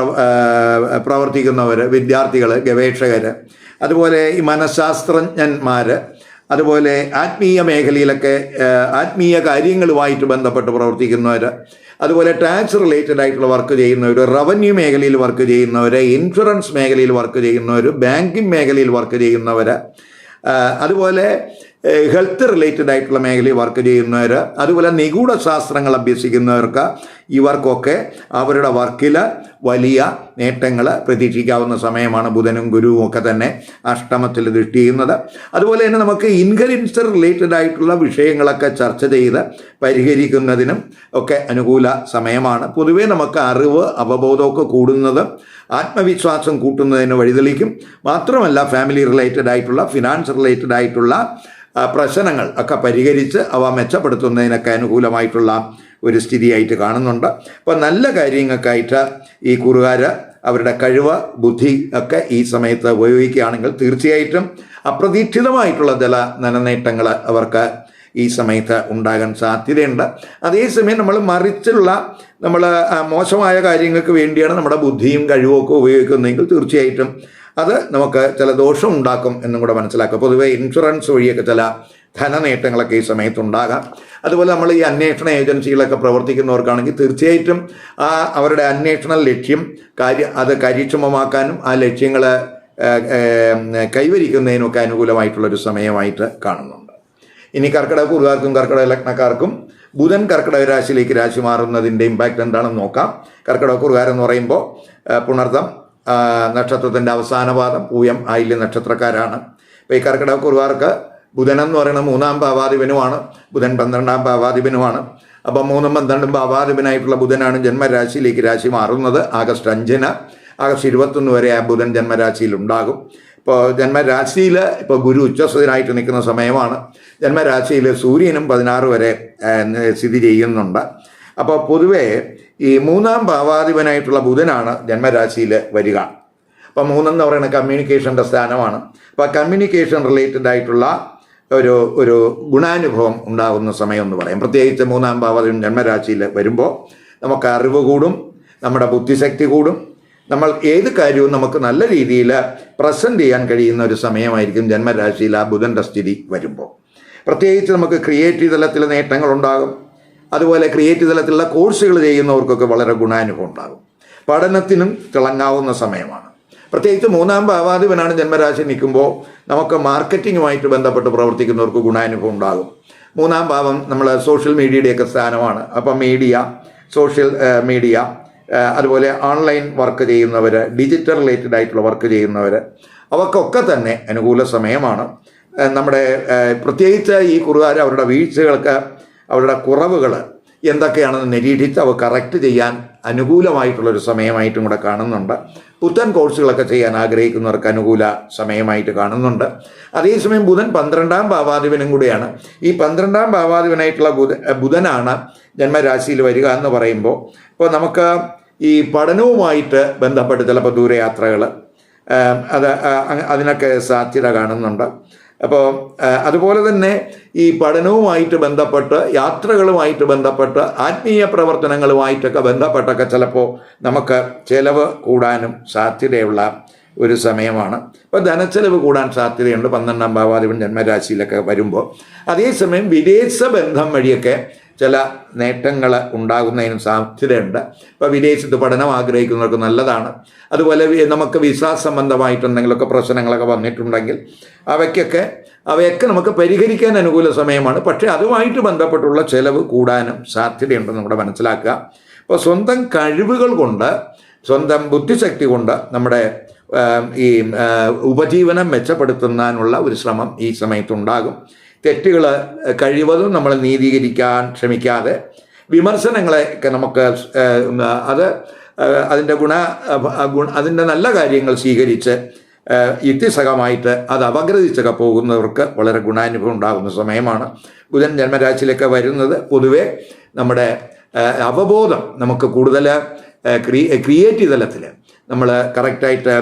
പ്രവർത്തിക്കുന്നവർ, വിദ്യാർത്ഥികൾ, ഗവേഷകർ, അതുപോലെ ഈ മനഃശാസ്ത്രജ്ഞന്മാർ, അതുപോലെ ആത്മീയ മേഖലയിലൊക്കെ ആത്മീയ കാര്യങ്ങളുമായിട്ട് ബന്ധപ്പെട്ട് പ്രവർത്തിക്കുന്നവർ, അതുപോലെ ടാക്സ് റിലേറ്റഡ് ആയിട്ടുള്ള വർക്ക് ചെയ്യുന്നവർ, റവന്യൂ മേഖലയിൽ വർക്ക് ചെയ്യുന്നവർ, ഇൻഷുറൻസ് മേഖലയിൽ വർക്ക് ചെയ്യുന്നവർ, ബാങ്കിങ് മേഖലയിൽ വർക്ക് ചെയ്യുന്നവർ, അതുപോലെ ഹെൽത്ത് റിലേറ്റഡ് ആയിട്ടുള്ള മേഖലയിൽ വർക്ക് ചെയ്യുന്നവർ, അതുപോലെ നിഗൂഢ ശാസ്ത്രങ്ങൾ അഭ്യസിക്കുന്നവർക്ക് ഇവർക്കൊക്കെ അവരുടെ വർക്കിൽ വലിയ നേട്ടങ്ങൾ പ്രതീക്ഷിക്കാവുന്ന സമയമാണ്. ബുധനും ഗുരുവും ഒക്കെ തന്നെ അഷ്ടമത്തിൽ ദൃഷ്ടി ചെയ്യുന്നത്. അതുപോലെ തന്നെ നമുക്ക് ഇൻകലിൻസ് റിലേറ്റഡ് ആയിട്ടുള്ള വിഷയങ്ങളൊക്കെ ചർച്ച ചെയ്ത് പരിഹരിക്കുന്നതിനും ഒക്കെ അനുകൂല സമയമാണ്. പൊതുവേ നമുക്ക് അറിവ്, അവബോധമൊക്കെ കൂടുന്നത് ആത്മവിശ്വാസം കൂട്ടുന്നതിന് വഴിതെളിക്കും. മാത്രമല്ല ഫാമിലി റിലേറ്റഡ് ആയിട്ടുള്ള, ഫിനാൻസ് റിലേറ്റഡ് ആയിട്ടുള്ള പ്രശ്നങ്ങൾ ഒക്കെ പരിഹരിച്ച് അവ മെച്ചപ്പെടുത്തുന്നതിനൊക്കെ അനുകൂലമായിട്ടുള്ള ഒരു സ്ഥിതിയായിട്ട് കാണുന്നുണ്ട്. അപ്പോൾ നല്ല കാര്യങ്ങൾക്കായിട്ട് ഈ കുറുകാർ അവരുടെ കഴിവ്, ബുദ്ധി ഒക്കെ ഈ സമയത്ത് ഉപയോഗിക്കുകയാണെങ്കിൽ തീർച്ചയായിട്ടും അപ്രതീക്ഷിതമായിട്ടുള്ള ചില നനനേട്ടങ്ങൾ അവർക്ക് ഈ സമയത്ത് ഉണ്ടാകാൻ സാധ്യതയുണ്ട്. അതേസമയം നമ്മൾ മോശമായ കാര്യങ്ങൾക്ക് വേണ്ടിയാണ് നമ്മുടെ ബുദ്ധിയും കഴിവുമൊക്കെ ഉപയോഗിക്കുന്നതെങ്കിൽ തീർച്ചയായിട്ടും അത് നമുക്ക് ചില ദോഷം ഉണ്ടാക്കും എന്നും കൂടെ മനസ്സിലാക്കുക. പൊതുവെ ഇൻഷുറൻസ് വഴിയൊക്കെ ചില ധനനേട്ടങ്ങളൊക്കെ ഈ സമയത്തുണ്ടാകാം. അതുപോലെ നമ്മൾ ഈ അന്വേഷണ ഏജൻസികളൊക്കെ പ്രവർത്തിക്കുന്നവർക്കാണെങ്കിൽ തീർച്ചയായിട്ടും അവരുടെ അന്വേഷണ ലക്ഷ്യം അത് കാര്യക്ഷമമാക്കാനും ആ ലക്ഷ്യങ്ങൾ കൈവരിക്കുന്നതിനൊക്കെ അനുകൂലമായിട്ടുള്ളൊരു സമയമായിട്ട് കാണുന്നുണ്ട്. ഇനി കർക്കിടകക്കാർക്കും കർക്കിടക ലഗ്നക്കാർക്കും ബുധൻ കർക്കിടക രാശിയിലേക്ക് രാശി മാറുന്നതിൻ്റെ ഇമ്പാക്റ്റ് എന്താണെന്ന് നോക്കാം. കർക്കിടകക്കാരെന്ന് പറയുമ്പോൾ പുണർതം നക്ഷത്രത്തിൻ്റെ അവസാന പാദം, പൂയം, ആയില്യം നക്ഷത്രക്കാരാണ്. അപ്പോൾ ഈ കർക്കിടകക്കാർക്ക് ബുധൻ എന്ന് പറയുന്നത് 3-ാം ഭാവാധിപനുമാണ്. ബുധൻ 12-ാം ഭാവാധിപനുമാണ്. അപ്പം 3ഉം 12ഉം ഭാവാധിപനായിട്ടുള്ള ബുധനാണ് ജന്മരാശിയിലേക്ക് രാശി മാറുന്നത്. ആഗസ്റ്റ് 5-ന്, ആഗസ്റ്റ് 21 വരെ ആ ബുധൻ ജന്മരാശിയിൽ ഉണ്ടാകും. ഇപ്പോൾ ജന്മരാശിയിൽ ഇപ്പോൾ ഗുരു ഉച്ചസ്ഥനായിട്ട് നിൽക്കുന്ന സമയമാണ്. ജന്മരാശിയിൽ സൂര്യനും 16 വരെ സ്ഥിതി ചെയ്യുന്നുണ്ട്. അപ്പോൾ പൊതുവേ ഈ മൂന്നാം ഭാവാധിപനായിട്ടുള്ള ബുധനാണ് ജന്മരാശിയിൽ വരിക. അപ്പോൾ മൂന്നെന്ന് പറയുന്നത് കമ്മ്യൂണിക്കേഷൻ്റെ സ്ഥാനമാണ്. അപ്പോൾ കമ്മ്യൂണിക്കേഷൻ റിലേറ്റഡ് ആയിട്ടുള്ള ഒരു ഗുണാനുഭവം ഉണ്ടാകുന്ന സമയം എന്ന് പറയാം. പ്രത്യേകിച്ച് മൂന്നാം ഭാവാധിപൻ ജന്മരാശിയിൽ വരുമ്പോൾ നമുക്ക് അറിവ് കൂടും, നമ്മുടെ ബുദ്ധിശക്തി കൂടും, നമ്മൾ ഏത് കാര്യവും നമുക്ക് നല്ല രീതിയിൽ പ്രസൻറ്റ് ചെയ്യാൻ കഴിയുന്ന ഒരു സമയമായിരിക്കും ജന്മരാശിയിൽ ആ ബുധൻ്റെ സ്ഥിതി വരുമ്പോൾ. പ്രത്യേകിച്ച് നമുക്ക് ക്രിയേറ്റീവ് തലത്തിൽ നേട്ടങ്ങളുണ്ടാകും. അതുപോലെ ക്രിയേറ്റീവ് തലത്തിലുള്ള കോഴ്സുകൾ ചെയ്യുന്നവർക്കൊക്കെ വളരെ ഗുണാനുഭവം ഉണ്ടാകും. പഠനത്തിനും തിളങ്ങാവുന്ന സമയമാണ്. പ്രത്യേകിച്ച് മൂന്നാം ഭാവാധിപനാണ് ജന്മരാശി നിൽക്കുമ്പോൾ നമുക്ക് മാർക്കറ്റിങ്ങുമായിട്ട് ബന്ധപ്പെട്ട് പ്രവർത്തിക്കുന്നവർക്ക് ഗുണാനുഭവം ഉണ്ടാകും. മൂന്നാം ഭാവം നമ്മൾ സോഷ്യൽ മീഡിയയുടെയൊക്കെ സ്ഥാനമാണ്. അപ്പം സോഷ്യൽ മീഡിയ, അതുപോലെ ഓൺലൈൻ വർക്ക് ചെയ്യുന്നവർ, ഡിജിറ്റൽ റിലേറ്റഡ് ആയിട്ടുള്ള വർക്ക് ചെയ്യുന്നവർ, അവർക്കൊക്കെ തന്നെ അനുകൂല സമയമാണ്. നമ്മുടെ പ്രത്യേകിച്ച് ഈ കുറുകാർ അവരുടെ വീഴ്ചകൾക്ക്, അവരുടെ കുറവുകൾ എന്തൊക്കെയാണെന്ന് നിരീക്ഷിച്ച് അവ കറക്റ്റ് ചെയ്യാൻ അനുകൂലമായിട്ടുള്ളൊരു സമയമായിട്ടും കൂടെ കാണുന്നുണ്ട്. പുത്തൻ കോഴ്സുകളൊക്കെ ചെയ്യാൻ ആഗ്രഹിക്കുന്നവർക്ക് അനുകൂല സമയമായിട്ട് കാണുന്നുണ്ട്. അതേസമയം ബുധൻ 12ാം ഭാവാധിപനും കൂടിയാണ്. ഈ 12ാം ഭാവാധിപനായിട്ടുള്ള ബുധനാണ് ജന്മരാശിയിൽ വരിക എന്ന് പറയുമ്പോൾ ഇപ്പോൾ നമുക്ക് ഈ പഠനവുമായിട്ട് ബന്ധപ്പെട്ട് ചിലപ്പോൾ ദൂരയാത്രകൾ അതിനൊക്കെ സാധ്യത കാണുന്നുണ്ട്. അപ്പോൾ അതുപോലെ തന്നെ ഈ പഠനവുമായിട്ട് ബന്ധപ്പെട്ട്, യാത്രകളുമായിട്ട് ബന്ധപ്പെട്ട്, ആത്മീയ പ്രവർത്തനങ്ങളുമായിട്ടൊക്കെ ബന്ധപ്പെട്ടൊക്കെ ചിലപ്പോൾ നമുക്ക് ചിലവ് കൂടാനും സാധ്യതയുള്ള ഒരു സമയമാണ്. ഇപ്പോൾ ധനച്ചെലവ് കൂടാൻ സാധ്യതയുണ്ട് 12ാം ഭാവാധിപൻ ജന്മരാശിയിലൊക്കെ വരുമ്പോൾ. അതേസമയം വിദേശ ബന്ധം വഴിയൊക്കെ ചില നേട്ടങ്ങൾ ഉണ്ടാകുന്നതിനും സാധ്യതയുണ്ട്. ഇപ്പോൾ വിദേശത്ത് പഠനം ആഗ്രഹിക്കുന്നവർക്ക് നല്ലതാണ്. അതുപോലെ നമുക്ക് വിസ സംബന്ധമായിട്ട് എന്തെങ്കിലുമൊക്കെ പ്രശ്നങ്ങളൊക്കെ വന്നിട്ടുണ്ടെങ്കിൽ അവയൊക്കെ നമുക്ക് പരിഹരിക്കാൻ അനുകൂല സമയമാണ്. പക്ഷേ അതുമായിട്ട് ബന്ധപ്പെട്ടുള്ള ചിലവ് കൂടാനും സാധ്യതയുണ്ടെന്ന് നമ്മുടെ മനസ്സിലാക്കുക. അപ്പോൾ സ്വന്തം കഴിവുകൾ കൊണ്ട്, സ്വന്തം ബുദ്ധിശക്തി കൊണ്ട് നമ്മുടെ ഈ ഉപജീവനം മെച്ചപ്പെടുത്തുന്നതിനുള്ള ഒരു ശ്രമം ഈ സമയത്തുണ്ടാകും. തെറ്റുകൾ കഴിവതും നമ്മൾ നീതീകരിക്കാൻ ശ്രമിക്കാതെ വിമർശനങ്ങളെയൊക്കെ നമുക്ക് അതിൻ്റെ നല്ല കാര്യങ്ങൾ സ്വീകരിച്ച് യുക്തിസഹമായിട്ട് അത് അപഗ്രഥിച്ചൊക്കെ പോകുന്നവർക്ക് വളരെ ഗുണാനുഭവം ഉണ്ടാകുന്ന സമയമാണ്. ബുധൻ ജന്മരാശിയിലൊക്കെ വരുന്നത് പൊതുവെ നമ്മുടെ അവബോധം നമുക്ക് കൂടുതൽ ക്രിയേറ്റീവ് തലത്തിൽ നമ്മൾ കറക്റ്റായിട്ട്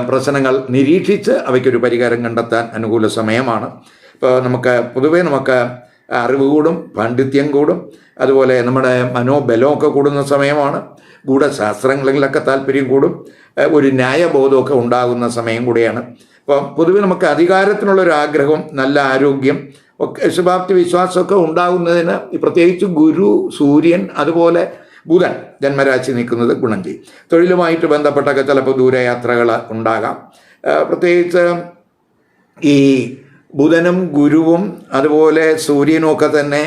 പ്രശ്നങ്ങൾ നിരീക്ഷിച്ച് അവയ്ക്കൊരു പരിഹാരം കണ്ടെത്താൻ അനുകൂല സമയമാണ്. ഇപ്പോൾ പൊതുവേ നമുക്ക് അറിവ് കൂടും, പാണ്ഡിത്യം കൂടും, അതുപോലെ നമ്മുടെ മനോബലമൊക്കെ കൂടുന്ന സമയമാണ്. ഗൂഢശാസ്ത്രങ്ങളിലൊക്കെ താല്പര്യം കൂടും, ഒരു ന്യായബോധമൊക്കെ ഉണ്ടാകുന്ന സമയം കൂടിയാണ്. അപ്പോൾ പൊതുവെ നമുക്ക് അധികാരത്തിനുള്ളൊരു ആഗ്രഹം, നല്ല ആരോഗ്യം ഒക്കെ, ശുഭാപ്തി വിശ്വാസമൊക്കെ ഉണ്ടാകുന്നതിന് പ്രത്യേകിച്ച് ഗുരു, സൂര്യൻ, അതുപോലെ ബുധൻ ജന്മരാശി നിൽക്കുന്നത് ഗുണം ചെയ്യും. തൊഴിലുമായിട്ട് ബന്ധപ്പെട്ടൊക്കെ ചിലപ്പോൾ ദൂരയാത്രകൾ ഉണ്ടാകാം. പ്രത്യേകിച്ച് ഈ ബുധനും ഗുരുവും അതുപോലെ സൂര്യനും ഒക്കെ തന്നെ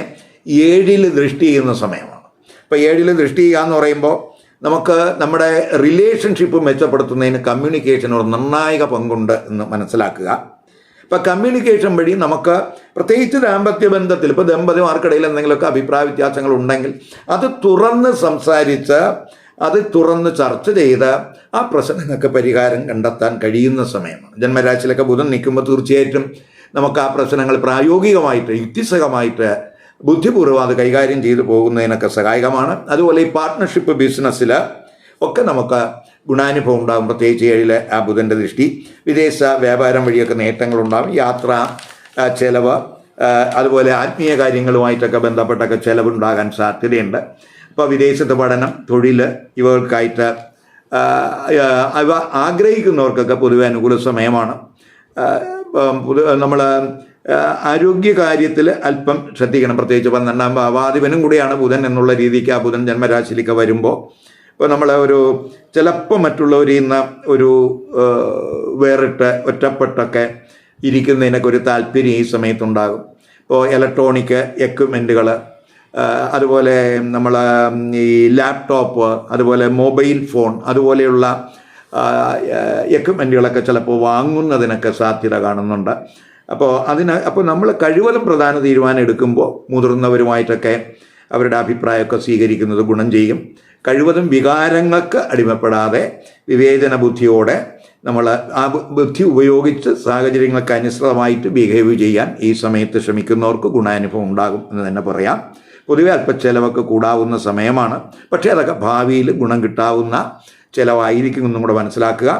7ൽ ദൃഷ്ടി ചെയ്യുന്ന സമയമാണ്. അപ്പോൾ 7ൽ ദൃഷ്ടി ചെയ്യുക എന്ന് പറയുമ്പോൾ നമുക്ക് നമ്മുടെ റിലേഷൻഷിപ്പ് മെച്ചപ്പെടുത്തുന്നതിന് കമ്മ്യൂണിക്കേഷൻ ഒരു നിർണായക പങ്കുണ്ട് എന്ന് മനസ്സിലാക്കുക. ഇപ്പോൾ കമ്മ്യൂണിക്കേഷൻ വഴി നമുക്ക് പ്രത്യേകിച്ച് ദാമ്പത്യ ബന്ധത്തിൽ ഇപ്പോൾ ദമ്പതിമാർക്കിടയിൽ എന്തെങ്കിലുമൊക്കെ അഭിപ്രായ വ്യത്യാസങ്ങൾ ഉണ്ടെങ്കിൽ അത് തുറന്ന് സംസാരിച്ച്, അത് തുറന്ന് ചർച്ച ചെയ്ത് ആ പ്രശ്നങ്ങൾക്ക് പരിഹാരം കണ്ടെത്താൻ കഴിയുന്ന സമയമാണ്. ജന്മരാശിയിലൊക്കെ ബുധൻ നിൽക്കുമ്പോൾ തീർച്ചയായിട്ടും നമുക്ക് ആ പ്രശ്നങ്ങൾ പ്രായോഗികമായിട്ട്, യുക്തിസഹമായിട്ട്, ബുദ്ധിപൂർവ്വം അത് കൈകാര്യം ചെയ്തു പോകുന്നതിനൊക്കെ സഹായകമാണ്. അതുപോലെ ഈ പാർട്ട്ണർഷിപ്പ് ബിസിനസ്സിൽ ഒക്കെ നമുക്ക് ഗുണാനുഭവം ഉണ്ടാകും. പ്രത്യേകിച്ച് 7ലെ ആ ബുധൻ്റെ ദൃഷ്ടി. വിദേശ വ്യാപാരം വഴിയൊക്കെ നേട്ടങ്ങളുണ്ടാകും. യാത്ര ചെലവ്, അതുപോലെ ആത്മീയ കാര്യങ്ങളുമായിട്ടൊക്കെ ബന്ധപ്പെട്ടൊക്കെ ചിലവുണ്ടാകാൻ സാധ്യതയുണ്ട്. അപ്പോൾ വിദേശത്ത് പഠനം, തൊഴിൽ ഇവകൾക്കായിട്ട് അവ ആഗ്രഹിക്കുന്നവർക്കൊക്കെ പൊതുവെ അനുകൂല സമയമാണ്. നമ്മൾ ആരോഗ്യകാര്യത്തിൽ അല്പം ശ്രദ്ധിക്കണം. പ്രത്യേകിച്ച് 12ാം ഭാവാധിപനും കൂടിയാണ് ബുധൻ എന്നുള്ള രീതിക്ക് ആ ബുധൻ ജന്മരാശിയിലേക്ക് വരുമ്പോൾ ഇപ്പോൾ നമ്മൾ ചിലപ്പോൾ മറ്റുള്ളവരിൽ നിന്ന് ഒരു ഒറ്റപ്പെട്ടൊക്കെ ഇരിക്കുന്നതിനൊക്കെ ഒരു താല്പര്യം ഈ സമയത്തുണ്ടാകും. ഇപ്പോൾ ഇലക്ട്രോണിക് എക്വിപ്മെൻറ്റുകൾ, അതുപോലെ നമ്മൾ ഈ ലാപ്ടോപ്പ്, അതുപോലെ മൊബൈൽ ഫോൺ, അതുപോലെയുള്ള എക്വിപ്മെൻറ്റുകളൊക്കെ ചിലപ്പോൾ വാങ്ങുന്നതിനൊക്കെ സാധ്യത കാണുന്നുണ്ട്. അപ്പോൾ നമ്മൾ കഴിവതും പ്രധാന തീരുമാനം എടുക്കുമ്പോൾ മുതിർന്നവരുമായിട്ടൊക്കെ അവരുടെ അഭിപ്രായമൊക്കെ സ്വീകരിക്കുന്നത് ഗുണം ചെയ്യും. കഴിവതും വികാരങ്ങൾക്ക് അടിമപ്പെടാതെ വിവേചന ബുദ്ധിയോടെ നമ്മൾ ആ ബുദ്ധി ഉപയോഗിച്ച് സാഹചര്യങ്ങൾക്ക് അനുസൃതമായിട്ട് ബിഹേവ് ചെയ്യാൻ ഈ സമയത്ത് ശ്രമിക്കുന്നവർക്ക് ഗുണാനുഭവം ഉണ്ടാകും എന്ന് തന്നെ പറയാം. പൊതുവെ അല്പ ചിലവൊക്കെ കൂടാവുന്ന സമയമാണ്. പക്ഷേ അതൊക്കെ ഭാവിയിൽ ഗുണം കിട്ടാവുന്ന ചിലവായിരിക്കും എന്നും കൂടെ മനസ്സിലാക്കുക.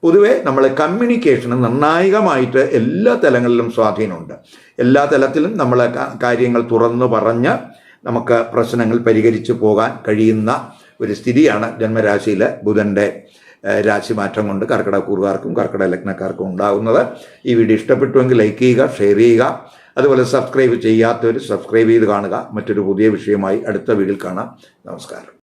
പൊതുവെ നമ്മൾ കമ്മ്യൂണിക്കേഷന് നിർണായകമായിട്ട് എല്ലാ തലങ്ങളിലും സ്വാധീനമുണ്ട്. എല്ലാ തലത്തിലും നമ്മൾ കാര്യങ്ങൾ തുറന്നു പറഞ്ഞ് നമുക്ക് പ്രശ്നങ്ങൾ പരിഹരിച്ചു പോകാൻ കഴിയുന്ന ഒരു സ്ഥിതിയാണ് ജന്മരാശിയിൽ ബുധൻ്റെ രാശിമാറ്റം കൊണ്ട് കർക്കിടകക്കൂറുകാർക്കും കർക്കിടക ലഗ്നക്കാർക്കും ഉണ്ടാകുന്നത്. ഈ വീഡിയോ ഇഷ്ടപ്പെട്ടുവെങ്കിൽ ലൈക്ക് ചെയ്യുക, ഷെയർ ചെയ്യുക. അതുപോലെ സബ്സ്ക്രൈബ് ചെയ്യാത്തവർ സബ്സ്ക്രൈബ് ചെയ്ത് കാണുക. മറ്റൊരു പുതിയ വിഷയമായി അടുത്ത വീഡിയോയിൽ കാണാം. നമസ്കാരം.